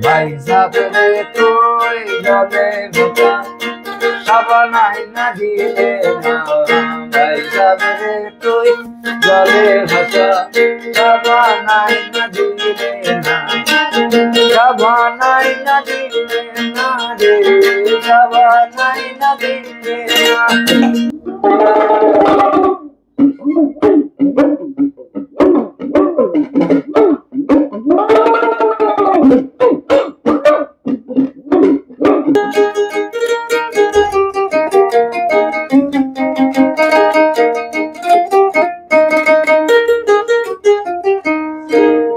ভাই যাবে তুই জলে ভাসা সাবানাই না দিলে না ভাই যাবে তুই জলে ভাসা সাবানাই না দিলে না সাবানাই না দিলে না রে সাবানাই না দিলে না।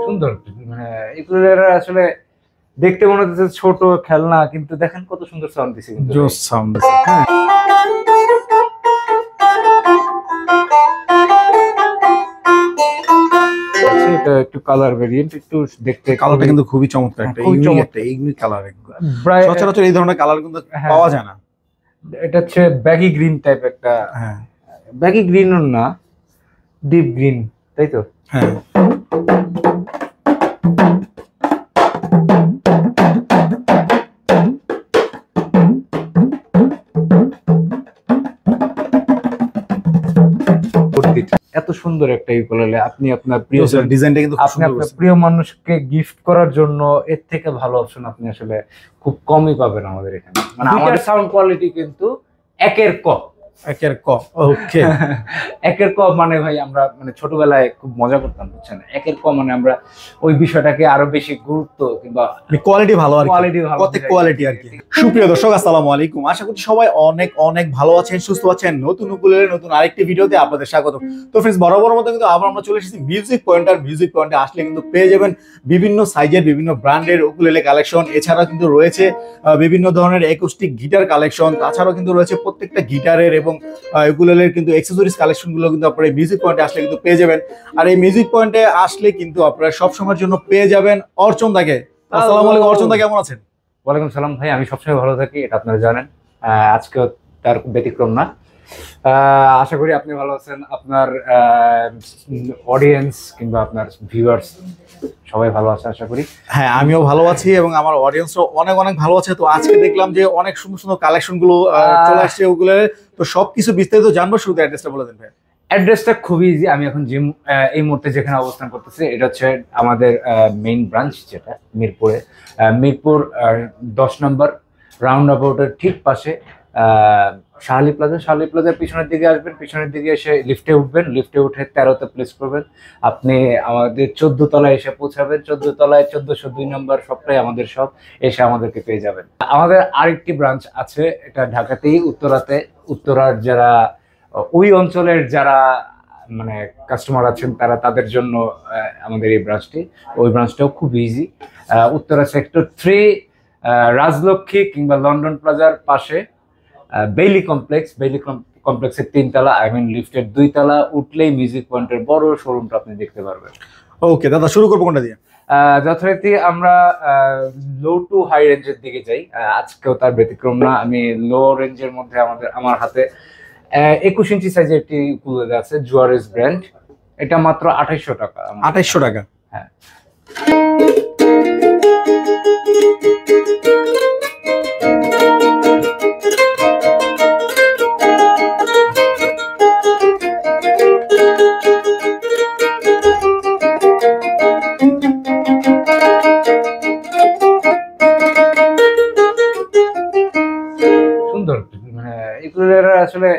সুন্দর মানে এগুলো আসলে দেখতে মনে হচ্ছে ছোট খেলনা, কিন্তু দেখেন কত সুন্দর সাউন্ড দিছে, কিন্তু জোস সাউন্ড দিছে। হ্যাঁ এটা একটু কালার ভেরিয়েন্ট, একটু দেখতে কালারটা কিন্তু খুবই চমৎকার, একটা ইউনিক একটা ইউনিক কালার। সচরাচর এই ধরনের কালার কিন্তু পাওয়া যায় না। এটা হচ্ছে ব্যাগি গ্রিন টাইপ একটা, হ্যাঁ ব্যাগি গ্রিন না, ডিপ গ্রিন, তাই তো? হ্যাঁ এত সুন্দর একটা ইউকুলেলে আপনি আপনার প্রিয় ডিজাইনটা কিন্তু আপনি আপনার প্রিয় মানুষকে গিফট করার জন্য এর থেকে ভালো অপশন আপনি আসলে খুব কমই পাবেন আমাদের এখানে। মানে আমাদের সাউন্ড কোয়ালিটি কিন্তু একের ক। ওকে একের ক মানে ভাই আমরা মানে ছোটবেলায় খুব মজা করতাম, বুঝছেন? একের ক মানে আমরা ওই বিষয়টাকে আরো বেশি গুরুত্ব কিংবা কোয়ালিটি ভালো আর কত কোয়ালিটি আর কি। সুপ্রিয় দর্শক আসসালামু আলাইকুম, আশা করি সবাই অনেক অনেক ভালো আছেন, সুস্থ আছেন। নতুন উকুলেলের নতুন আরেকটি ভিডিওতে আপনাদের স্বাগত। তো फ्रेंड्स বরাবর মতো কিন্তু আবার আমরা চলে এসেছি মিউজিক পয়েন্টার। মিউজিক পয়েন্টে আসলে কিন্তু পেয়ে যাবেন বিভিন্ন সাইজের বিভিন্ন ব্র্যান্ডের উকুলেলে কালেকশন, এছাড়া কিন্তু রয়েছে বিভিন্ন ধরনের অ্যাকুস্টিক গিটার কালেকশন, তাছাড়াও কিন্তু রয়েছে প্রত্যেকটা গিটারের এবং উকুলেলের কিন্তু অ্যাকসেসরিজ কালেকশনগুলো কিন্তু আপনারা এই মিউজিক পয়েন্টে আসলে কিন্তু পেয়ে যাবেন। আর এই মিউজিক পয়েন্টে আসলে কিন্তু আপনারা সব সময়ের জন্য পেয়ে যাবেন অর্চন দাকে। আসসালামু আলাইকুম অর্চন দা, কেমন আছেন? ওয়ালাইকুম সালাম ভাই, আমি সবসময় ভালো থাকি, এটা আপনারা জানেন, আজকেও তার ব্যতিক্রম না। আশা করি আপনি ভালো আছেন, আপনার অডিয়েন্স কিংবা আপনার ভিউয়ার্স সবাই ভালো আছে আশা করি। হ্যাঁ আমিও ভালো আছি এবং আমার অডিয়েন্সও অনেক অনেক ভালো আছে। তো আজকে দেখলাম যে অনেক সুন্দর সুন্দর কালেকশন গুলো চলে আসছে ওগুলো, তো সবকিছু বিস্তারিত জানবো। শুরুতে অ্যাড্রেসটা বলে দেন ভাই। অ্যাড্রেসটা খুবই ইজি, আমি এখন যে এই মুহূর্তে যেখানে অবস্থান করতেছি এটা হচ্ছে আমাদের মেইন ব্রাঞ্চ, যেটা মিরপুরে, মিরপুর 10 নম্বর রাউন্ড অ্যাবাউটের ঠিক পাশে শাহালি প্লাজা। শাহালি প্লাজার পিছনের দিকে আসবেন, পিছনের দিকে এসে লিফটে উঠবেন, লিফটে উঠে 13তে প্লেস করবেন, আপনি আমাদের 14 তলায় এসে পৌঁছাবেন। 14 তলায় 1402 নম্বর সবটাই আমাদের সব, এসে আমাদেরকে পেয়ে যাবেন। আমাদের আরেকটি ব্রাঞ্চ আছে, এটা ঢাকাতেই, উত্তরাতে। উত্তরার যারা ওই অঞ্চলের যারা মানে কাস্টমার আছেন তারা, তাদের জন্য আমাদের এই ব্রাঞ্চটি, ওই ব্রাঞ্চটাও খুব ইজি। উত্তরা সেক্টর 3 রাজলক্ষ্মী কিংবা লন্ডন প্লাজার পাশে বেইলি কমপ্লেক্সের 3 তলা, আই মিন লিফটের 2 তলা উঠলেই মিউজিক পয়েন্টের বড় শোরুমটা আপনি দেখতে পারবেন। ওকে দাদা, শুরু করবো কোনটা দিয়ে? যথারীতি আমরা লো টু হাই রেঞ্জের দিকে যাই, আজকেও তার ব্যতিক্রম না। আমি লো রেঞ্জের মধ্যে আমার হাতে 21 ইঞ্চি সাইজের একটি উকুলেলে আছে, জুয়ারেস ব্র্যান্ড। এটা মাত্র 2800 টাকা। 2800 টাকা? হ্যাঁ। সুন্দর মানে এগুলো আসলে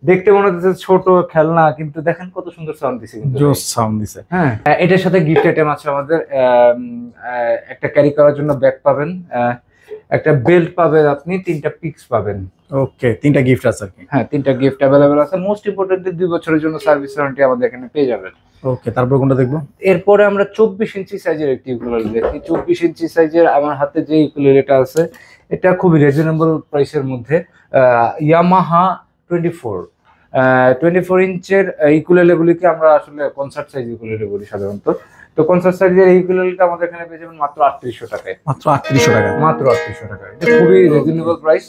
দেখতে মনে হচ্ছে ছোট খেলনা, কিন্তু দেখেন কত সুন্দর সাউন্ড দিছে, কিন্তু জোস সাউন্ড দিছে। হ্যাঁ, এটার সাথে গিফট আইটেম আছে আমাদের। একটা ক্যারি করার জন্য ব্যাগ পাবেন, একটা বেল্ট পাবেন, আপনি 3টা পিক্স পাবেন। ওকে, 3টা গিফট আছে আর কি? হ্যাঁ, 3টা গিফট अवेलेबल আছে। মোস্ট ইম্পর্টেন্টলি 2 বছরের জন্য সার্ভিস ওয়ারেন্টি আমাদের এখানে পেয়ে যাবেন। ওকে, তারপর কোনটা দেখবো? এরপরে আমরা 24 ইঞ্চি সাইজের একটি ইউকুলেলে দেখি। 24 ইঞ্চি সাইজের আমার হাতে যে ইউকুলেলেটা আছে এটা খুবই রিজনেবল প্রাইসের মধ্যে, ইয়ামাহা 24 ইঞ্চের ইউকুলেলেগুলিকে আমরা আসলে কনসার্ট সাইজ ইউকুলেলে বলি সাধারণত। তো কনসার্ট সাইজের এই ইউকুলেলেটা আমাদের এখানে পেয়ে যাবেন মাত্র 3800 টাকায়। মাত্র 3800 টাকা? মাত্র 3800 টাকায়, এটা খুবই রিজনেবল প্রাইস।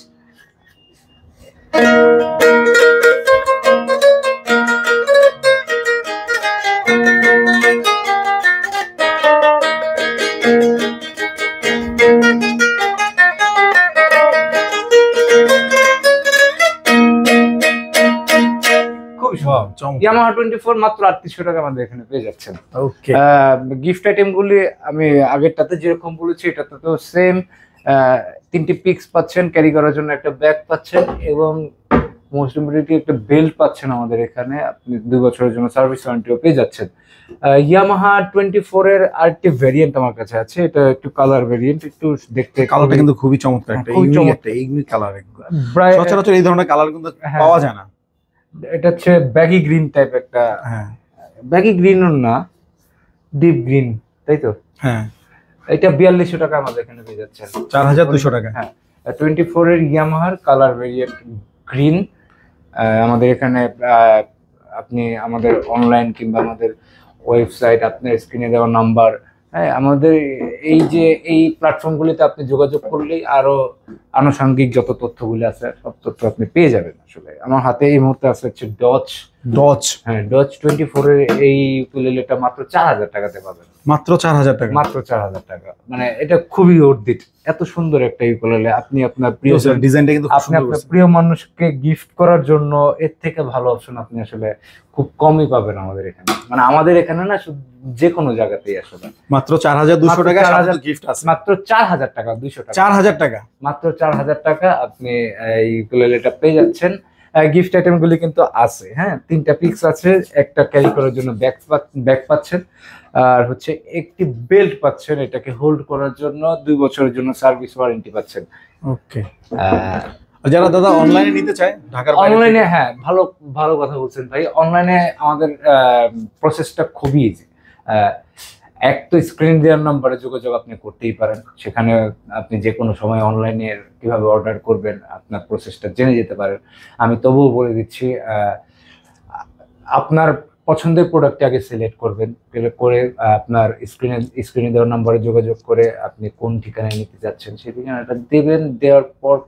ইয়ামাহা 24 মাত্র 3800 টাকা আমাদের এখানে পেয়ে যাচ্ছেন। ওকে, গিফট আইটেম গুলি আমি আগেরটাতে যেরকম বলেছি এটাতে তো সেম। 3টি পিক্স পাচ্ছেন, ক্যারি করার জন্য একটা ব্যাগ পাচ্ছেন এবং মোস্ট ইম্পর্টেন্টলি একটা বেল্ট পাচ্ছেন আমাদের এখানে। আপনি 2 বছরের জন্য সার্ভিস ওয়ারেন্টিও পেয়ে যাচ্ছেন। ইয়ামাহা 24 এর আরেকটি ভেরিয়েন্ট আমার কাছে আছে, এটা একটু কালার ভেরিয়েন্ট, একটু দেখতে কালারটা কিন্তু খুবই চমৎকার, একটা খুবই ইউনিক চমৎকার। একটা ইউনিক কালার। প্রায় সচরাচর এই ধরনের কালার কিন্তু হ্যাঁ। পাওয়া যায় না। এটা হচ্ছে ব্যাগি গ্রিন টাইপ একটা, হ্যাঁ ব্যাগি গ্রিন না, ডিপ গ্রিন, তাই তো? হ্যাঁ, এটা 4200 টাকা আমাদের এখানে পেয়ে যাচ্ছেন। 4200 টাকা। হ্যাঁ, 24 এর ইয়ামাহার কালার ভেরিয়েন্ট গ্রিন আমাদের এখানে। আপনি আমাদের অনলাইন কিংবা আমাদের ওয়েবসাইট, আপনার স্ক্রিনে দেওয়া নাম্বার, হ্যাঁ, আমাদের এই প্ল্যাটফর্মগুলিতে আপনি যোগাযোগ করলেই আরো আনুষঙ্গিক যত তথ্যগুলি আছে সব তথ্য আপনি পেয়ে যাবেন। আসলে আমার হাতে এই মুহূর্তে আছে হচ্ছে ডচ। হ্যাঁ, ডচ 24 এর এই উকুলেলেটা মাত্র 4000 টাকাতে পাবেন। মাত্র 4000 টাকা। মাত্র 4000 টাকা, মানে এটা খুবই অর্থিত। এত সুন্দর একটা ইউকুলেলে আপনি আপনার প্রিয় ডিজাইনটা কিন্তু খুব আপনি সুন্দর আপনার করেছে। প্রিয় মানুষকে গিফট করার জন্য এর থেকে ভালো অপশন আপনি আসলে খুব কমই পাবেন আমাদের এখানে। মানে আমাদের এখানে না, যে কোনো জায়গাতেই আসলে মাত্র 4200 টাকা, 4000 সাথে গিফট আছে। মাত্র 4000 টাকা, 200 টাকা, 4000 টাকা, মাত্র 4000 টাকা আপনি এই ইউকুলেলেটা পেয়ে যাচ্ছেন। গিফট আইটেম গুলি কিন্তু আছে, হ্যাঁ, 3টা পিক্স আছে, একটা ক্যারি করার জন্য ব্যাগ পাচ্ছেন, আর হচ্ছে একটি বেল্ট পাচ্ছেন এটাকে হোল্ড করার জন্য, 2 বছরের জন্য সার্ভিস ওয়ারেন্টি পাচ্ছেন। ওকে। যারা দাদা অনলাইনে নিতে চায় ঢাকার বাইরে, অনলাইনে, হ্যাঁ, ভালো ভালো কথা বলছেন ভাই। অনলাইনে আমাদের প্রসেসটা খুবই ইজি। এক তো স্ক্রিন দেওয়ার নাম্বারে যোগাযোগ আপনি করতেই পারেন, সেখানে আপনি যে কোনো সময় অনলাইনে কিভাবে অর্ডার করবেন আপনার প্রসেসটা জেনে যেতে পারেন। আমি তবুও বলে দিচ্ছি, আপনার পছন্দের প্রোডাক্টটি আগে সিলেক্ট করবেন, করে আপনার স্ক্রিনে দেওয়ার নাম্বারে যোগাযোগ করে আপনি কোন ঠিকানায় নিতে যাচ্ছেন সেই ঠিকানাটা দেবেন। দেওয়ার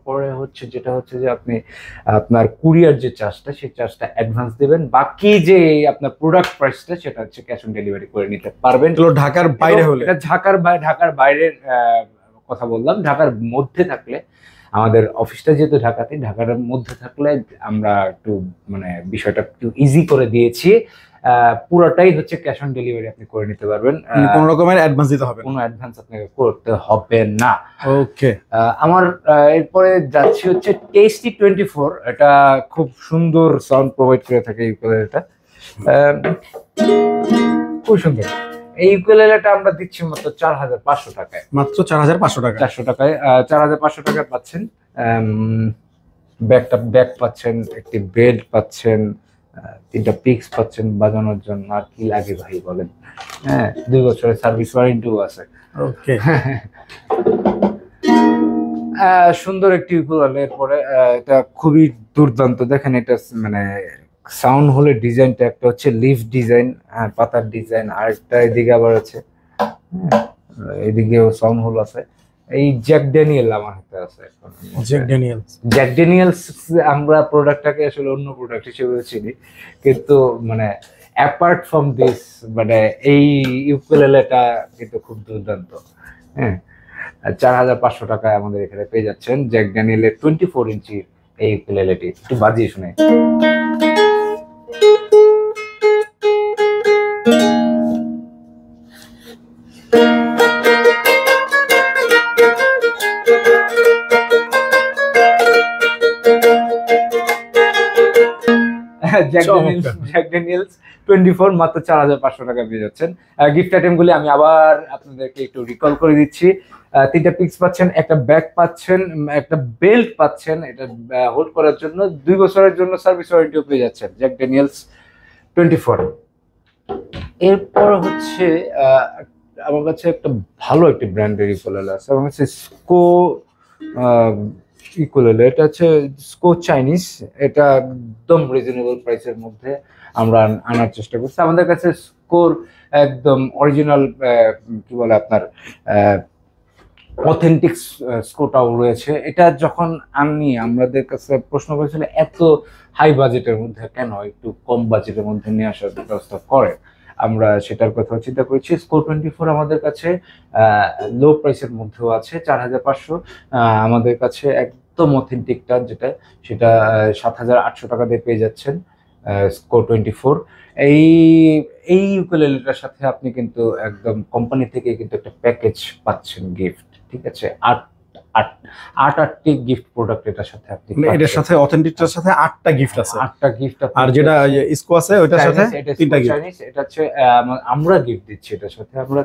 পরে হচ্ছে যেটা হচ্ছে যে আপনি আপনার কুরিয়ার যে চার্জটা, সেই চার্জটা অ্যাডভান্স দেবেন। বাকি যে আপনার প্রোডাক্ট প্রাইসটা সেটা হচ্ছে ক্যাশ অন ডেলিভারি করে নিতে পারবেন। ঢাকার বাইরে হলে, এটা ঢাকার বাইরের কথা বললাম। ঢাকার মধ্যে থাকলে, আমাদের অফিসটা যেহেতু ঢাকাতে, ঢাকার মধ্যে থাকলে আমরা একটু মানে বিষয়টা একটু ইজি করে দিয়েছি। পুরোটাই হচ্ছে ক্যাশ অন ডেলিভারি আপনি করে নিতে পারবেন, কোনো রকমের অ্যাডভান্স দিতে হবে না। কোনো অ্যাডভান্স আপনাকে করতে হবে না। ওকে। আমার এরপরে যাচ্ছি হচ্ছে টেস্টি 24। এটা খুব সুন্দর সাউন্ড প্রোভাইড করে থাকে এই ইউকুলেলেটা, খুব সুন্দর। এই ইউকুলেলেটা আমরা দিচ্ছি মাত্র 4500 টাকায়। মাত্র 4500 টাকা। 400 টাকায় 4500 টাকায় পাচ্ছেন। ব্যাগ পাচ্ছেন, একটি বেল্ট পাচ্ছেন, 3টা পিক্স পাচ্ছেন বাজানোর জন্য। আর কি লাগে ভাই বলেন? হ্যাঁ, 2 বছরের সার্ভিস ওয়ারেন্টিও আছে। ওকে। সুন্দর একটি ইউকুলেলে। এরপরে এটা খুবই দুর্দান্ত, দেখেন এটা মানে সাউন্ড হলে ডিজাইনটা একটা হচ্ছে লিফ ডিজাইন, পাতার ডিজাইন, আর একটা এদিকে আবার আছে, এদিকেও সাউন্ড হোল আছে। এই জ্যাক ড্যানিয়েল আমার হাতে আছে এখন। জ্যাক ড্যানিয়েলস আমরা প্রোডাক্টটাকে আসলে অন্য প্রোডাক্ট হিসেবে চিনি, কিন্তু মানে অ্যাপার্ট ফ্রম দিস, মানে এই ইউকুলেলেটা কিন্তু খুব দুর্দান্ত। হ্যাঁ, 4500 টাকায় আমাদের এখানে পেয়ে যাচ্ছেন জ্যাক ড্যানিয়েলের 24 ইঞ্চি এই ইউকুলেলেটি। একটু বাজিয়ে শুনে। জ্যাক ড্যানিয়েলস 24 মাত্র 4500 টাকা পেয়ে যাচ্ছেন। গিফট আইটেম গুলি আমি আবার আপনাদেরকে একটু রিকল করে দিচ্ছি। 3টা পিক্স পাচ্ছেন, একটা ব্যাগ পাচ্ছেন, একটা বেল্ট পাচ্ছেন এটা হোল্ড করার জন্য, 2 বছরের জন্য সার্ভিস ওয়ারেন্টিও পেয়ে যাচ্ছেন জ্যাক ড্যানিয়েলস 24। এরপর হচ্ছে আমার কাছে একটা ভালো একটি ব্র্যান্ডের ইকুলেলে আছে, আমার কাছে স্কো ইকুলেলে। এটা হচ্ছে স্কো চাইনিজ। এটা একদম রিজনেবল প্রাইসের মধ্যে আমরা আনার চেষ্টা করছি। আমাদের কাছে স্কোর একদম অরিজিনাল কি বলে আপনার অথেন্টিক স্কোটাও রয়েছে। এটা যখন আমি আমাদের কাছে প্রশ্ন করেছিল এত হাই বাজেটের মধ্যে কেন একটু কম বাজেটের মধ্যে নিয়ে আসার ব্যবস্থা করে, আমরা সেটার কথা চিন্তা করেছি। স্কো 24 আমাদের কাছে লো প্রাইসের মধ্যেও আছে 4500। আমাদের কাছে একদম অথেন্টিকটা যেটা, সেটা 7800 টাকা দিয়ে পেয়ে যাচ্ছেন। স্কো 24। এই এই ইউকুলেলেটার সাথে আপনি কিন্তু একদম কোম্পানি থেকে কিন্তু একটা প্যাকেজ পাচ্ছেন গিফট, ঠিক আছে? আটটি গিফট প্রোডাক্ট এটার সাথে আপনি এটার সাথে অথেন্টিকটার সাথে 8টা গিফট আছে, 8টা গিফট। আর যেটা ইসকো আছে ওটার সাথে 3টা গিফট। এটা হচ্ছে আমরা গিফট দিচ্ছি, এটার সাথে আমরা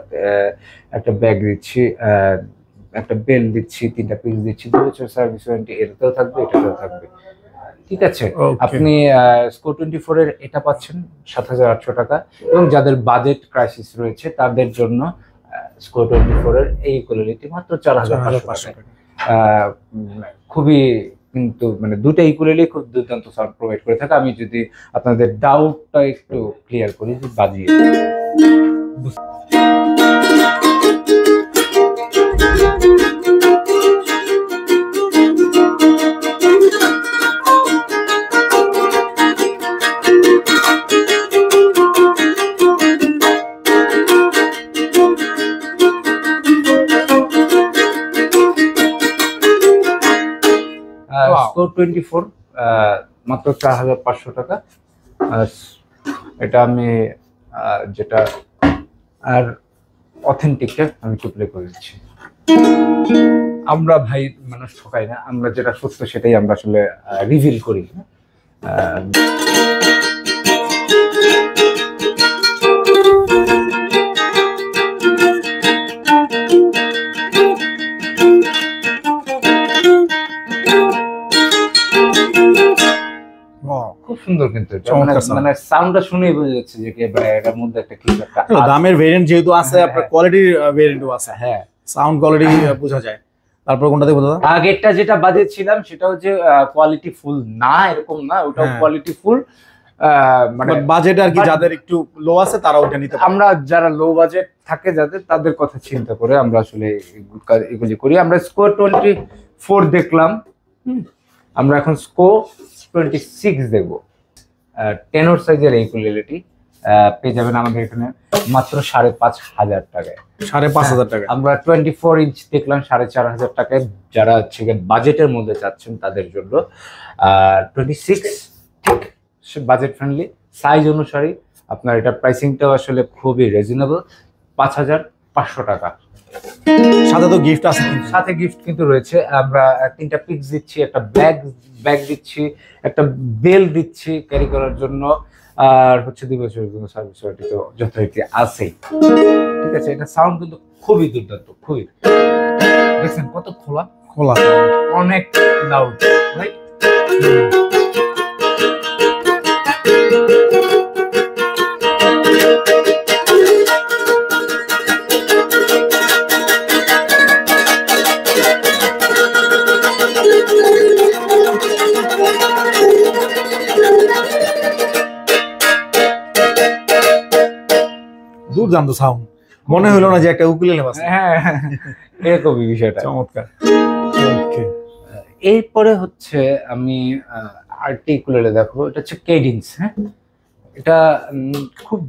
একটা ব্যাগ দিচ্ছি, একটা বেল দিচ্ছি, 3টা পিস দিচ্ছি, 2 বছর সার্ভিস ওয়ারেন্টি এটাতেও থাকবে, এটাতেও থাকবে, ঠিক আছে? আপনি স্কো 24 এর এটা পাচ্ছেন 7,800 টাকা, এবং যাদের বাজেট ক্রাইসিস রয়েছে তাদের জন্য স্কো 24 এর এই ইকুয়ালিটি মাত্র 4,500 টাকা। খুবই কিন্তু মানে দুটো ইকুয়ালি খুব দুর্দান্ত সাউন্ড প্রোভাইড করে থাকে। আমি যদি আপনাদের ডাউটটা একটু ক্লিয়ার করি যে বাজিয়ে স্কো 24 মাত্র 4,500 টাকা। এটা আমি যেটা আর অথেন্টিকটা আমি একটু প্লে করে দিচ্ছি। আমরা ভাই মানুষ ঠকাই না, আমরা যেটা সত্য সেটাই আমরা আসলে রিভিল করি। খুব সুন্দর কিন্তু মানে সাউন্ডটা শুনেই বোঝা যাচ্ছে যে এটার মধ্যে একটা কিছু একটা দামের ভেরিয়েন্ট যেহেতু আছে, আপনার কোয়ালিটির ভেরিয়েন্টও আছে। হ্যাঁ, সাউন্ড কোয়ালিটি বোঝা যায়। তারপর কোনটাতে বোঝা যায়? আগেরটা যেটা বাজেছিলাম সেটা হচ্ছে কোয়ালিটি ফুল না, এরকম না, ওটাও কোয়ালিটি ফুল। মানে বাজেট আর কি যাদের একটু লো আছে তারা ওটা নিতে পারে। আমরা যারা লো বাজেট থাকে যাদের, তাদের কথা চিন্তা করে আমরা আসলে এগুলি করি। আমরা স্কো 24 দেখলাম, আমরা এখন স্কো 26 দেখবো। টেনর সাইজের এই ইকুয়ালিটি পেয়ে যাবেন আমাদের এখানে মাত্র 5,500 টাকায়। 5,500 টাকা। আমরা 24 ইঞ্চ দেখলাম 4,500 টাকায়, যারা হচ্ছে বাজেটের মধ্যে চাচ্ছেন তাদের জন্য। 26 ঠিক বাজেট ফ্রেন্ডলি সাইজ অনুসারে আপনার এটা প্রাইসিংটাও আসলে খুবই রিজনেবল, 5,500 টাকা। সাথে তো গিফট আছে, সাথে গিফট কিন্তু রয়েছে। আমরা 3টা পিক্স দিচ্ছি, একটা ব্যাগ দিচ্ছি, একটা বেল দিচ্ছি ক্যারি করার জন্য, আর হচ্ছে 2 বছরের জন্য সার্ভিস ওয়ারেন্টি তো যথারীতি আছেই, ঠিক আছে? এটা সাউন্ড কিন্তু খুবই দুর্দান্ত, খুবই। দেখছেন কত খোলা খোলা, অনেক লাউড, রাইট? দুর্দান্ত সাউন্ড, মনে হলো না যে একটা উকুলেলে বাজছে। হ্যাঁ, এরকমই বিষয়টা। চমৎকার। ওকে, এরপরে হচ্ছে আমি আরটি উকুলেলে দেখো, এটা হচ্ছে কেডিন্স। হ্যাঁ, এটা খুব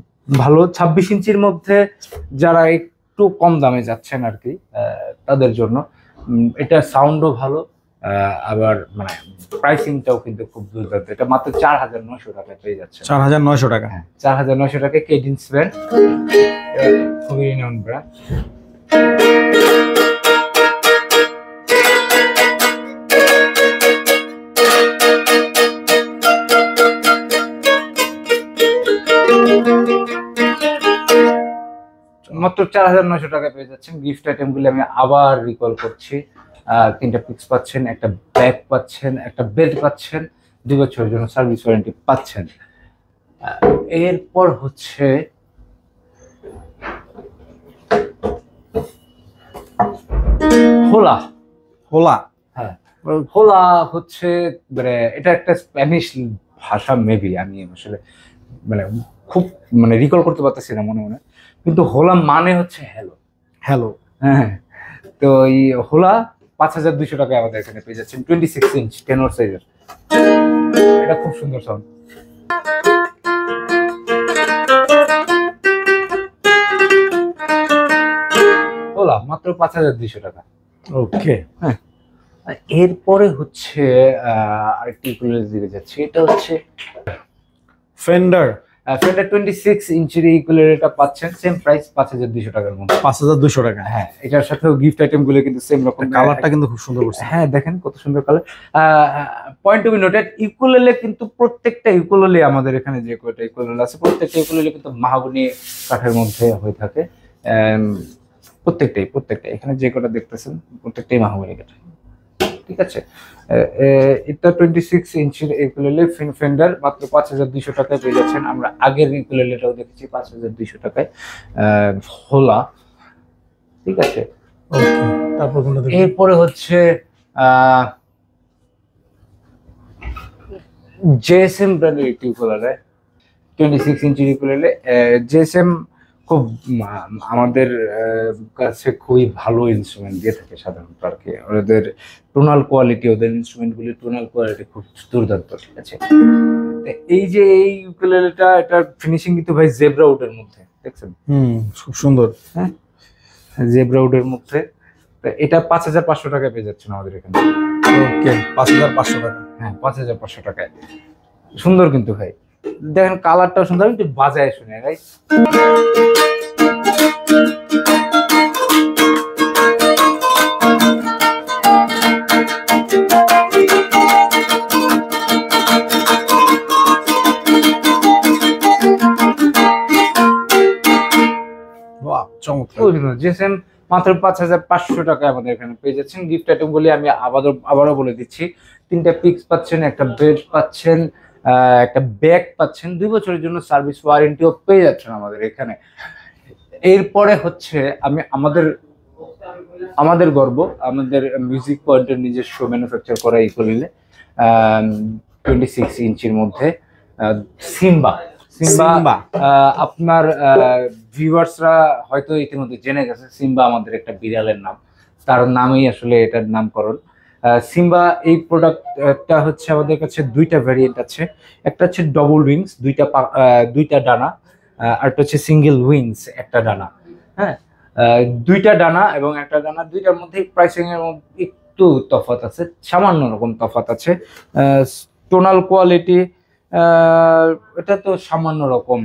ভালো 26 ইঞ্চির মধ্যে যারা একটু কম দামে যাচ্ছেন আর কি, তাদের জন্য এটা সাউন্ডও ভালো, আবার মানে প্রাইসিংটাও কিন্তু খুব দুর্দান্ত। এটা মাত্র 4,900 টাকায় পেয়ে যাচ্ছে। 4,900 টাকা। হ্যাঁ, 4,900 টাকায় কেডিন্স ব্র্যান্ড, খুবই রিনাউন্ড ব্র্যান্ড। মাত্র 4,900 টাকা পেয়ে যাচ্ছেন। গিফট আইটেমগুলি আমি আবার রিকল করছি, 3টা পিক্স পাচ্ছেন, একটা ব্যাগ পাচ্ছেন, একটা বেল্ট পাচ্ছেন, 2 বছরের জন্য সার্ভিস ওয়ারেন্টি পাচ্ছেন। এরপর হচ্ছে হোলা। হোলা, হ্যাঁ, হোলা হচ্ছে মানে এটা একটা স্প্যানিশ ভাষা, মেবি আমি আসলে মানে খুব মানে রিকল করতে পারতেছি না মনে মনে, কিন্তু হোলা মানে হচ্ছে হ্যালো। হ্যালো, হ্যাঁ, তো এই হোলা 5,200 টাকায় আমাদের এখানে পেয়ে যাচ্ছেন, 26 ইঞ্চ টেনর সাইজের। এটা খুব সুন্দর সাউন্ড। হোলা মাত্র 5,200 টাকা। ওকে, হ্যাঁ, এরপরে হচ্ছে আরেকটি ইকুয়ালেন্স দিকে যাচ্ছে, এটা হচ্ছে ফেন্ডার ফেন্ডার 26 ইঞ্চির ইকুয়ালেটরটা পাচ্ছেন সেম প্রাইস 5200 টাকার মধ্যে। 5200 টাকা। হ্যাঁ, এটার সাথেও গিফট আইটেম গুলো কিন্তু সেম রকম। কালারটা কিন্তু খুব সুন্দর করছে। হ্যাঁ, দেখেন কত সুন্দর colour. Point to be noted, ইকুয়ালেলে কিন্তু প্রত্যেকটা ইকুয়ালেলে আমাদের এখানে যে কয়টা ইকুয়ালেলে আছে প্রত্যেকটা ইকুয়ালেলে কিন্তু মাহাগনি কাঠের মধ্যে হয়ে থাকে। প্রত্যেকটাই এখানে যে কটা দেখতেছেন প্রত্যেকটাই মাহাগনি কাঠ। ঠিক আছে, এটা 26 ইঞ্চির ইকুয়ালেলে ফেন্ডার মাত্র 5200 টাকায় পেয়ে যাচ্ছেন। আমরা আগের ইকুয়ালেলেটাও দেখেছি 5200 টাকায় হোলা। ঠিক আছে, তারপর কোনটা দেখব? এরপরে হচ্ছে জেএসএম ব্র্যান্ডের একটি ইকুয়ালেলে 26 ইঞ্চির ইকুয়ালেলে। জেএসএম খুব আমাদের কাছে খুবই ভালো ইনস্ট্রুমেন্ট দিয়ে থাকে সাধারণত আর কি। ওদের টোনাল কোয়ালিটি, ওদের ইনস্ট্রুমেন্টগুলির টোনাল কোয়ালিটি খুব দুর্দান্ত। ঠিক আছে, এই যে এই ইউকুলেলেটা, এটার ফিনিশিং কিন্তু ভাই জেব্রা উডের মধ্যে দেখছেন। খুব সুন্দর। হ্যাঁ, জেব্রা উডের মধ্যে। এটা 5500 টাকায় পেয়ে যাচ্ছেন আমাদের এখানে। ওকে, 5500 টাকা। হ্যাঁ, 5500 টাকায়। সুন্দর কিন্তু ভাই, দেখেন কালারটাও সুন্দর। একটু বাজায় শুনে রাইট। বাহ, চমৎকার। জেসেম মাত্র 5500 টাকায় আমাদের এখানে পেয়ে যাচ্ছেন। গিফট আইটেম বলে আমি আবারও বলে দিচ্ছি, 3টা পিক্স পাচ্ছেন, একটা বেড পাচ্ছেন, একটা ব্যাগ পাচ্ছেন, 2 বছরের জন্য সার্ভিস ওয়ারেন্টিও পেয়ে যাচ্ছেন আমাদের এখানে। এরপরে হচ্ছে আমি আমাদের গর্ব, আমাদের মিউজিক পয়েন্টের নিজস্ব ম্যানুফ্যাকচার করা ইকুয়ালেলে 26 ইঞ্চির মধ্যে সিম্বা। আপনার ভিউয়ার্সরা হয়তো ইতিমধ্যে জেনে গেছে, সিম্বা আমাদের একটা বিড়ালের নাম, তার নামেই আসলে এটার নামকরণ। সিম্বা এই প্রোডাক্টটা হচ্ছে আমাদের কাছে 2টা ভ্যারিয়েন্ট আছে। একটা হচ্ছে ডবল উইংস, 2টা ডানা, আর একটা হচ্ছে সিঙ্গেল উইংস, একটা ডানা। হ্যাঁ, 2টা ডানা এবং একটা ডানা, 2টার মধ্যে প্রাইসিং এর মধ্যে একটু তফাৎ আছে, সামান্য রকম তফাৎ আছে। টোনাল কোয়ালিটি এটা তো সামান্য রকম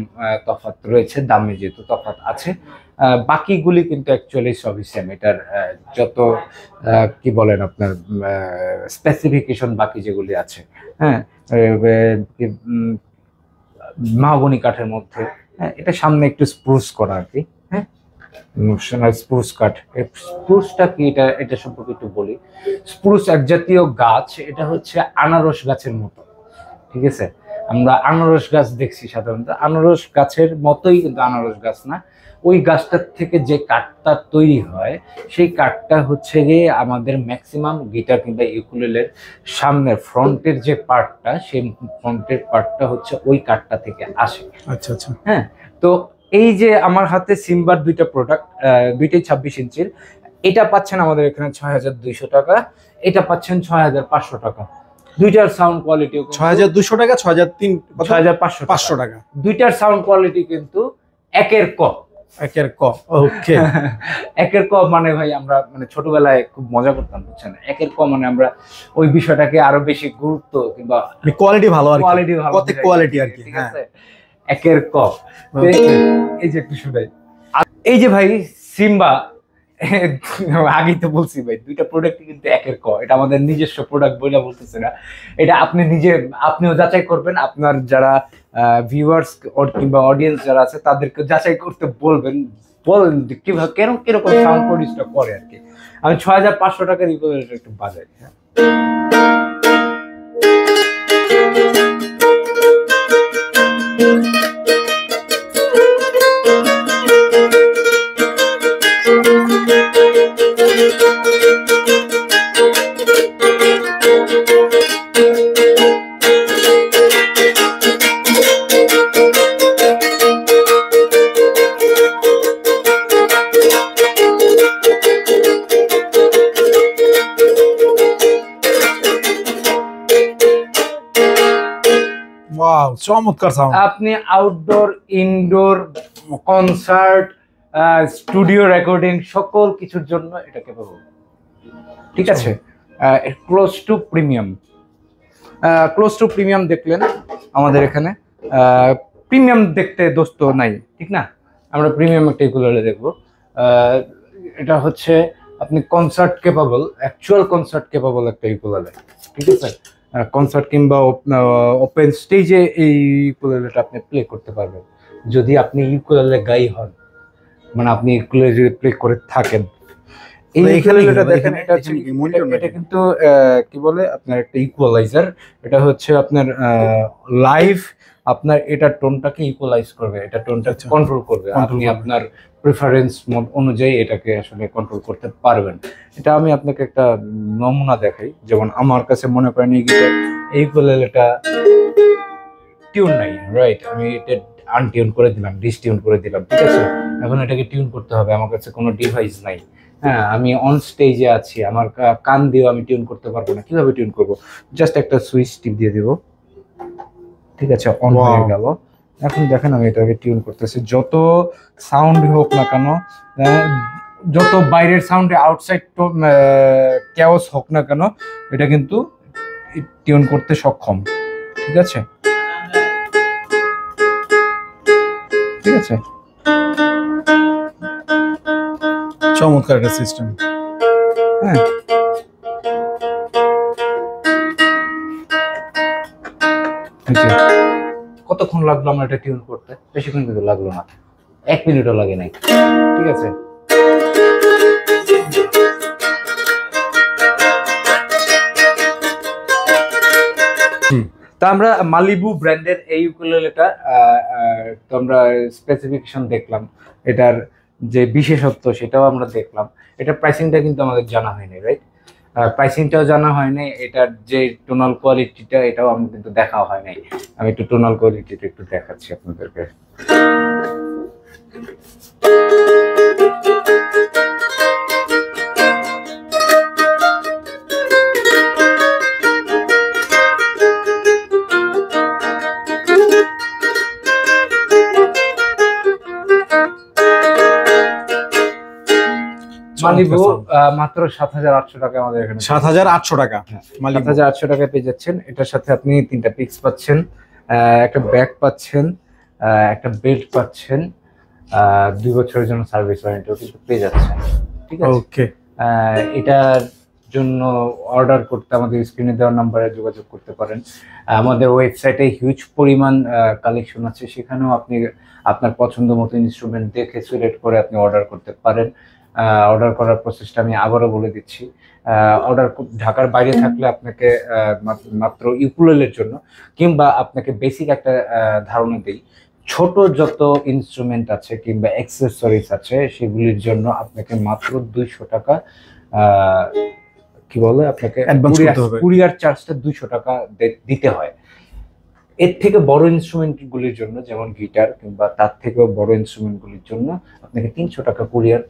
তফাৎ রয়েছে, দামে যেহেতু তফাৎ আছে। বাকিগুলি কিন্তু অ্যাকচুয়ালি সবই সেম। এটার যত কি বলেন আপনার স্পেসিফিকেশন বাকি যেগুলি আছে, হ্যাঁ, মাহগনি কাঠের মধ্যে। হ্যাঁ, এটা সামনে একটু স্প্রুস করা আর কি। হ্যাঁ, স্প্রুস কাঠ। স্প্রুসটা কি, এটা সম্পর্কে একটু বলি। স্প্রুস এক জাতীয় গাছ, এটা হচ্ছে আনারস গাছের মতো। ঠিক আছে, আমরা আনারস গাছ দেখছি সাধারণত, আনারস গাছের মতোই কিন্তু আনারস গাছ না। ওই গাছটার থেকে যে কাঠটা তৈরি হয় সেই কাঠটা হচ্ছে গিয়ে আমাদের ম্যাক্সিমাম গিটার কিংবা ইউকুলেলের সামনের ফ্রন্টের যে পার্টটা, সেই ফ্রন্টের পার্টটা হচ্ছে ওই কাঠটা থেকে আসে। আচ্ছা আচ্ছা। হ্যাঁ, তো এই যে আমার হাতে সিম্বার 2টা প্রোডাক্ট, 2টাই 26 ইঞ্চির, এটা পাচ্ছেন আমাদের এখানে 6200 টাকা, এটা পাচ্ছেন 6500 টাকা। 2টার সাউন্ড কোয়ালিটি 6200 টাকা, 6500 টাকা। 2টার সাউন্ড কোয়ালিটি কিন্তু একের ক। ওকে। একের ক মানে ভাই আমরা মানে ছোটবেলায় খুব মজা করতাম, বুঝছেন। একের ক মানে আমরা ওই বিষয়টাকে আরো বেশি গুরুত্ব কিংবা কোয়ালিটি ভালো আর কোয়ালিটি ভালো, কত কোয়ালিটি আর কি। ঠিক আছে, একের ক। এই যে একটু শুনাই, এই যে ভাই সিম্বা, আগেই তো বলছি ভাই 2টা প্রোডাক্ট কিন্তু একের ক। এটা আমাদের নিজস্ব প্রোডাক্ট বলে বলতেছে না, এটা আপনিও যাচাই করবেন। আপনার যারা ভিউয়ার্স কিংবা অডিয়েন্স যারা আছে তাদেরকে যাচাই করতে বলেন কিভাবে কিরকম সাউন্ড প্রডিউসটা করে আর কি। আমি 6500 টাকার ইকুয়ালেন্ট একটু বাজাই। হ্যাঁ, ওয়াও, চমৎকার সাউন্ড। আপনি outdoor, indoor, concert, studio recording সকল কিছুর জন্য এটা কেবল। ঠিক আছে, ক্লোজ টু প্রিমিয়াম দেখলেন আমাদের এখানে। প্রিমিয়াম দেখতে দোস্ত নাই, ঠিক না? আমরা প্রিমিয়াম একটা ইকুয়ালে দেখবো। এটা হচ্ছে আপনি concert capable, actual concert capable একটা ইকুয়ালে, ঠিক আছে? কনসার্ট কিংবা ওপেন স্টেজে এই ইকুয়ালেটা আপনি প্লে করতে পারবেন যদি আপনি ইকুয়ালে গাই হন, মানে আপনি ইকুয়ালে যদি প্লে করে থাকেন। এখানে দেখেন এটা কিন্তু কি বলে আপনার একটা ইকুয়ালাইজার। এটা হচ্ছে আপনার লাইভ আপনার এটা টোনটাকে ইকুয়ালাইজ করবে, এটা টোনটা কন্ট্রোল করবে। আপনি আপনার প্রেফারেন্স মোড অনুযায়ী এটাকে আসলে কন্ট্রোল করতে পারবেন। এটা আমি আপনাকে একটা নমুনা দেখাই। যেমন আমার কাছে মনে করেন এই গিটার ইকুয়ালেটা টিউন নাই, রাইট? আমি এটা আনটিউন করে দিলাম, ডিসটিউন করে দিলাম, ঠিক আছে? এখন এটাকে টিউন করতে হবে, আমার কাছে কোনো ডিভাইস নাই। হ্যাঁ, আমি অন স্টেজে আছি, আমার কান দিয়েও আমি টিউন করতে পারবো না। কিভাবে টিউন করব? জাস্ট একটা সুইচ টিপ দিয়ে দিব, ঠিক আছে? অন হয়ে গেল। এখন দেখেন আমি এটাকে টিউন করতেছি। যত সাউন্ড হোক না কেন, যত বাইরের সাউন্ডে আউটসাইড ক্যাওস হোক না কেন, এটা কিন্তু টিউন করতে সক্ষম, ঠিক আছে? ঠিক আছে, চমৎকার একটা সিস্টেম। হ্যাঁ, কতক্ষণ লাগলো আমার এটা টিউন করতে? বেশিক্ষণ কিন্তু লাগলো না, 1 মিনিটও লাগে নাই, ঠিক আছে? তো আমরা মালিবু ব্র্যান্ডের এই ইউকুলেলেটা তো আমরা স্পেসিফিকেশন দেখলাম, এটার যে বিশেষত্ব সেটাও আমরা দেখলাম। এটার প্রাইসিংটা কিন্তু আমাদের জানা হয়নি, রাইট? প্রাইসিংটাও জানা হয়নি, এটার যে টোনাল কোয়ালিটিটা এটাও আমাদের কিন্তু দেখা হয় নাই। আমি একটু টোনাল কোয়ালিটিটা একটু দেখাচ্ছি আপনাদেরকে। মালিবু মাত্র 7,800 টাকা আমাদের এখানে। 7,800 টাকা, 7,800 টাকায় পেয়ে যাচ্ছেন। এটার সাথে আপনি 3টা পিক্স পাচ্ছেন, একটা ব্যাগ পাচ্ছেন, একটা বেল্ট পাচ্ছেন, 2 বছরের জন্য সার্ভিস ওয়ারেন্টিও কিন্তু পেয়ে যাচ্ছেন, ঠিক আছে? ওকে, এটার জন্য অর্ডার করতে আমাদের স্ক্রিনে দেওয়া নাম্বারে যোগাযোগ করতে পারেন। আমাদের ওয়েবসাইটে হিউজ পরিমাণ কালেকশন আছে, সেখানেও আপনি আপনার পছন্দ মতো ইনস্ট্রুমেন্ট দেখে সিলেক্ট করে আপনি অর্ডার করতে পারেন। অর্ডার করার প্রসেসটা আমি আবারও বলে দিচ্ছি। অর্ডার ঢাকার বাইরে থাকলে আপনাকে মাত্র ইউকুলেলের জন্য, কিংবা আপনাকে বেসিক একটা ধারণা দিই, ছোট যত ইনস্ট্রুমেন্ট আছে কিংবা অ্যাক্সেসরিজ আছে সেগুলির জন্য আপনাকে মাত্র 200 টাকা কি বলে আপনাকে কুরিয়ার চার্জটা 200 টাকা দিতে হয়। এর থেকে বড় ইনস্ট্রুমেন্টগুলির জন্য, যেমন গিটার কিংবা তার থেকেও বড় ইনস্ট্রুমেন্টগুলির জন্য আপনাকে 300 টাকা কুরিয়ার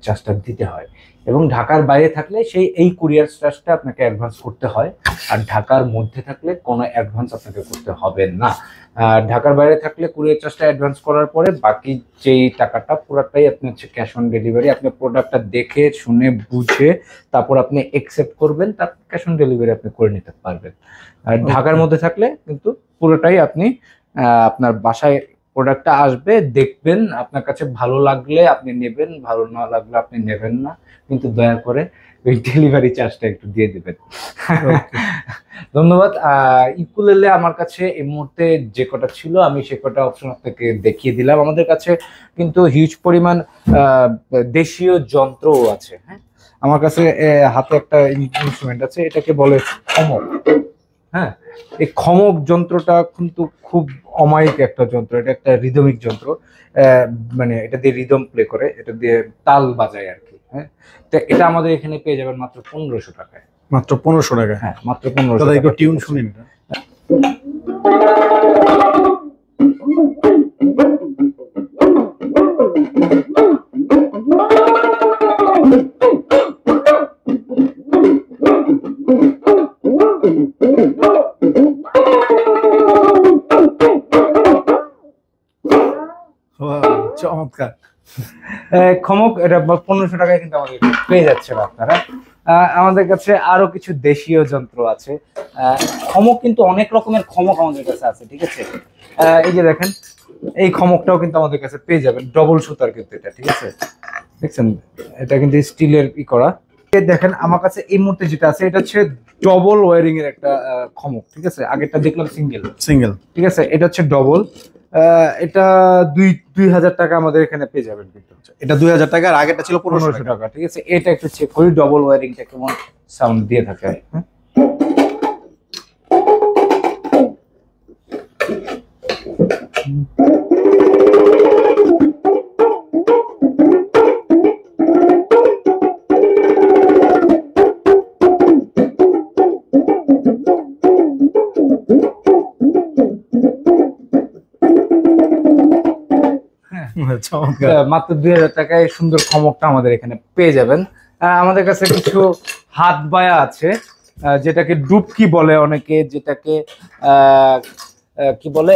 চার্জটা দিতে হয়। এবং ঢাকার বাইরে থাকলে এই কুরিয়ার চার্জটা আপনাকে অ্যাডভান্স করতে হয়, আর ঢাকার মধ্যে থাকলে কোনো অ্যাডভান্স আপনাকে করতে হবে না। ঢাকার বাইরে থাকলে কুরিয়ার চার্জটা অ্যাডভান্স করার পরে বাকি যেই টাকাটা পুরোটাই আপনি হচ্ছে ক্যাশ অন ডেলিভারি। আপনি প্রোডাক্টটা দেখে শুনে বুঝে তারপর আপনি অ্যাকসেপ্ট করবেন, তার ক্যাশ অন ডেলিভারি আপনি করে নিতে পারবেন। আর ঢাকার মধ্যে থাকলে কিন্তু পুরোটাই আপনি আপনার বাসায় প্রোডাক্টটা আসবে, দেখবেন, আপনার কাছে ভালো লাগলে আপনি নেবেন, ভালো না লাগলে আপনি নেবেন না, কিন্তু দয়া করে ওই ডেলিভারি চার্জটা একটু দিয়ে দিবেন। ধন্যবাদ। ইকুলেলে আমার কাছে এই মুহূর্তে যে কটা ছিল আমি সে কটা অপশন আপনাকে দেখিয়ে দিলাম। আমাদের কাছে কিন্তু হিউজ পরিমাণ দেশীয় যন্ত্রও আছে। হ্যাঁ, আমার কাছে হাতে একটা ইনস্ট্রুমেন্ট আছে, এটাকে বলে খমক। হ্যাঁ, এই খমক যন্ত্রটা কিন্তু খুব অমায়িক একটা যন্ত্র। এটা একটা রিদমিক যন্ত্র, মানে এটা দিয়ে রিদম প্লে করে, এটা দিয়ে তাল বাজায় আর কি। হ্যাঁ, তো এটা আমাদের এখানে পেয়ে যাবেন মাত্র 1500 টাকায়। মাত্র 1500 টাকা? হ্যাঁ, মাত্র 1500 টাকা। একটু টিউন শুনিন। চমৎকার। খমক এটা 1500 টাকায় কিন্তু আমাদের পেয়ে যাচ্ছেন আপনারা। আমাদের কাছে আরো কিছু দেশীয় যন্ত্র আছে। খমক কিন্তু অনেক রকমের খমক আমাদের কাছে আছে, ঠিক আছে? এই যে দেখেন এই খমকটাও কিন্তু আমাদের কাছে পেয়ে যাবেন, ডবল সুতার কিন্তু এটা, ঠিক আছে, দেখছেন এটা কিন্তু স্টিলের করা। দেখেন আমার কাছে এই মুহূর্তে যেটা আছে এটা হচ্ছে ডবল ওয়ারিং এর একটা খমক, ঠিক আছে, আগেরটা দেখলাম সিঙ্গেল, ঠিক আছে, এটা হচ্ছে ডবল। এটা 2000 টাকা আমাদের এখানে পেয়ে যাবেন কিন্তু। এটা 2000 টাকা, আর আগেরটা ছিল 1500 টাকা, ঠিক আছে। এটা একটু চেক করি ডবল ওয়ারিংটা কেমন সাউন্ড দিয়ে থাকে। হ্যাঁ, মাত্র 2000 টাকায় সুন্দর খমকটা আমাদের এখানে পেয়ে যাবেন। আমাদের কাছে কিছু হাত বায়া আছে, যেটাকে ডুবকি বলে অনেকে, যেটাকে কি বলে,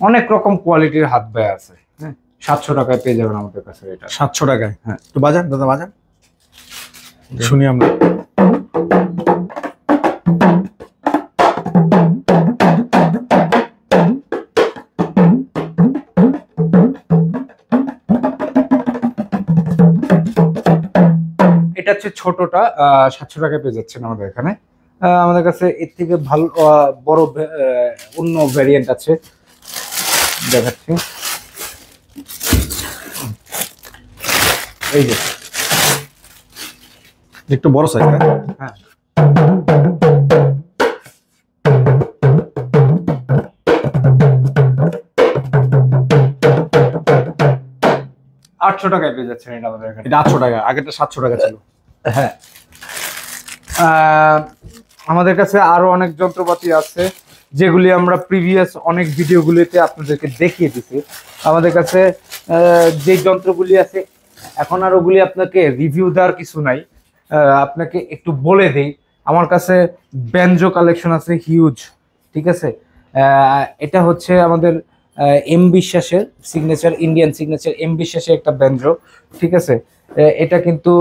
অনেক রকম কোয়ালিটির হাত বায়া আছে। হ্যাঁ, 700 টাকায় পেয়ে যাবেন আমাদের কাছে এটা। 700 টাকায়? হ্যাঁ, একটু বাজান দাদা, বাজান শুনি আমরা। এটা হচ্ছে ছোটটা, 700 টাকায় পেয়ে যাচ্ছেন আমাদের এখানে। আমাদের কাছে এর থেকে ভালো বড় অন্য ভ্যারিয়েন্ট আছে, দেখাচ্ছি। এই যে একটু বড় সাইজ। হ্যাঁ, 800 টাকায় পেয়ে যাচ্ছেন এটা আমাদের এখানে। এটা 800 টাকা, আগেরটা 700 টাকা ছিল। হ্যাঁ, আমাদের কাছে আরো অনেক যন্ত্রপাতি আছে যেগুলি আমরা প্রিভিয়াস অনেক ভিডিওগুলিতে আপনাদেরকে দেখিয়ে দিছি। আমাদের কাছে যে যন্ত্রগুলি আছে এখন আর ওগুলি আপনাকে রিভিউ দেওয়ার কিছু নাই, আপনাকে একটু বলে দেই। আমার কাছে ব্যানজো কালেকশন আছে হিউজ, ঠিক আছে। এটা হচ্ছে আমাদের এম বিশ্বাসের সিগনেচার, ইন্ডিয়ান সিগনেচার এম বিশ্বাসের একটা ব্যানজো, ঠিক আছে। এটা কিন্তু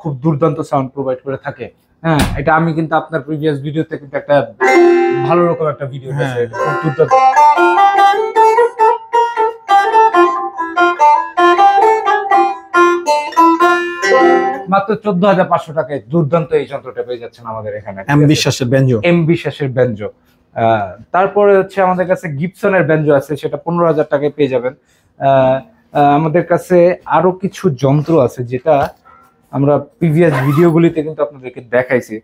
খুব দুর্দান্ত সাউন্ড প্রোভাইড করে থাকে। হ্যাঁ, এটা আমি কিন্তু আপনার প্রিভিয়াস ভিডিওতে কিন্তু একটা ভালো রকম একটা ভিডিও আছে, খুব দুর্দান্ত। মাত্র 14,500 টাকায় দুর্দান্ত এই যন্ত্রটা পেয়ে যাচ্ছেন আমাদের এখানে, এম বিশ্বাসের ব্যানজো। এম বিশ্বাসের ব্যানজো। তারপরে হচ্ছে আমাদের কাছে গিবসনের ব্যানজো আছে, সেটা 15,000 টাকায় পেয়ে যাবেন। আমাদের কাছে আরো কিছু যন্ত্র আছে যেটা আমরা প্রিভিয়াস ভিডিওগুলিতে কিন্তু আপনাদেরকে দেখাইছি,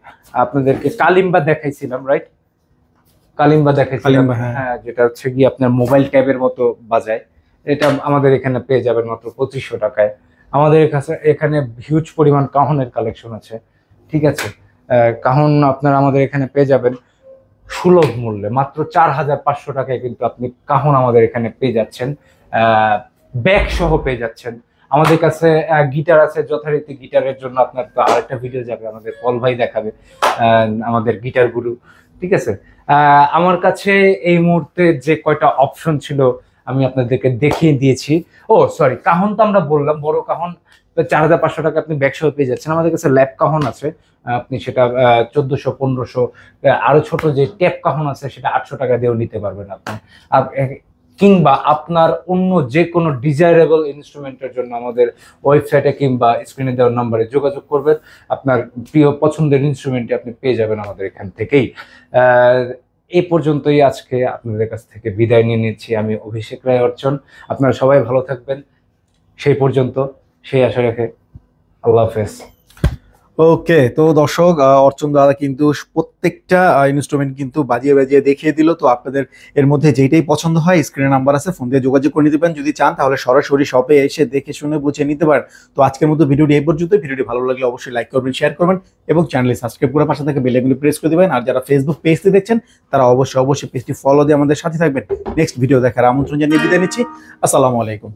আপনাদেরকে কালিম্বা দেখাইছিলাম, রাইট? কালিম্বা দেখাইছিলাম, হ্যাঁ, যেটা হচ্ছে কি আপনার মোবাইল ট্যাবের মতো বাজায়। এটা আমাদের এখানে পেয়ে যাবেন মাত্র 2500 টাকায়। আমাদের কাছে এখানে হিউজ পরিমাণ কাহনের কালেকশন আছে, ঠিক আছে। কাহন আপনারা আমাদের এখানে পেয়ে যাবেন সুলভ মূল্যে, মাত্র 4500 টাকায় কিন্তু আপনি কাহন আমাদের এখানে পেয়ে যাচ্ছেন, ব্যাগ সহ পেয়ে যাচ্ছেন। আমাদের কাছে গিটার আছে, যথারীতি গিটারের জন্য আপনার তো আরেকটা ভিডিও যাবে, আমাদের পল ভাই দেখাবে আমাদের গিটারগুলো, ঠিক আছে। আমার কাছে এই মুহূর্তে যে কয়টা অপশন ছিল আমি আপনাদেরকে দেখিয়ে দিয়েছি। ও সরি, কাহন তো আমরা বললাম, বড় কাহন 4500 টাকা আপনি ব্যাগ সহ পেয়ে যাচ্ছেন। আমাদের কাছে ল্যাপ কাহন আছে, আপনি সেটা 1400 1500, আরো ছোট যে ট্যাপ কাহন আছে সেটা 800 টাকা দিয়েও নিতে পারবেন আপনি। কিংবা আপনার অন্য যে কোনো ডিজায়ারেবল ইনস্ট্রুমেন্টের জন্য আমাদের ওয়েবসাইটে কিংবা স্ক্রিনে দেওয়ার নম্বরে যোগাযোগ করবেন, আপনার প্রিয় পছন্দের ইনস্ট্রুমেন্টটি আপনি পেয়ে যাবেন আমাদের এখান থেকেই। এই পর্যন্তই আজকে আপনাদের কাছ থেকে বিদায় নিয়ে নিচ্ছি। আমি অভিষেক রায় অর্চন, আপনারা সবাই ভালো থাকবেন সেই পর্যন্ত, সেই আশা রেখে আল্লাহ হাফেজ। ওকে, তো দর্শক অর্চন দাদা কিন্তু প্রত্যেকটা ইনস্ট্রুমেন্ট কিন্তু বাজিয়ে বাজিয়ে দেখিয়ে দিল। তো আপনাদের এর মধ্যে যেটাই পছন্দ হয় স্ক্রিনে নাম্বার আছে, ফোন দিয়ে যোগাযোগ করে নিতে পারেন। যদি চান তাহলে সরাসরি শপে এসে দেখে শুনে বুঝে নিতে পারেন। তো আজকের মতো ভিডিওটি এই পর্যন্ত। ভিডিওটি ভালো লাগলে অবশ্যই লাইক করবেন, শেয়ার করবেন এবং চ্যানেলে সাবস্ক্রাইব করে পাশে থেকে বেল আইকনটি প্রেস করে দিবেন। আর যারা ফেসবুক পেজটি দেখছেন তারা অবশ্যই পেজটি ফলো দিয়ে আমাদের সাথে থাকবেন। নেক্সট ভিডিও দেখার আমন্ত্রণ জানিয়ে বিদায় নিচ্ছি। আসসালামু আলাইকুম।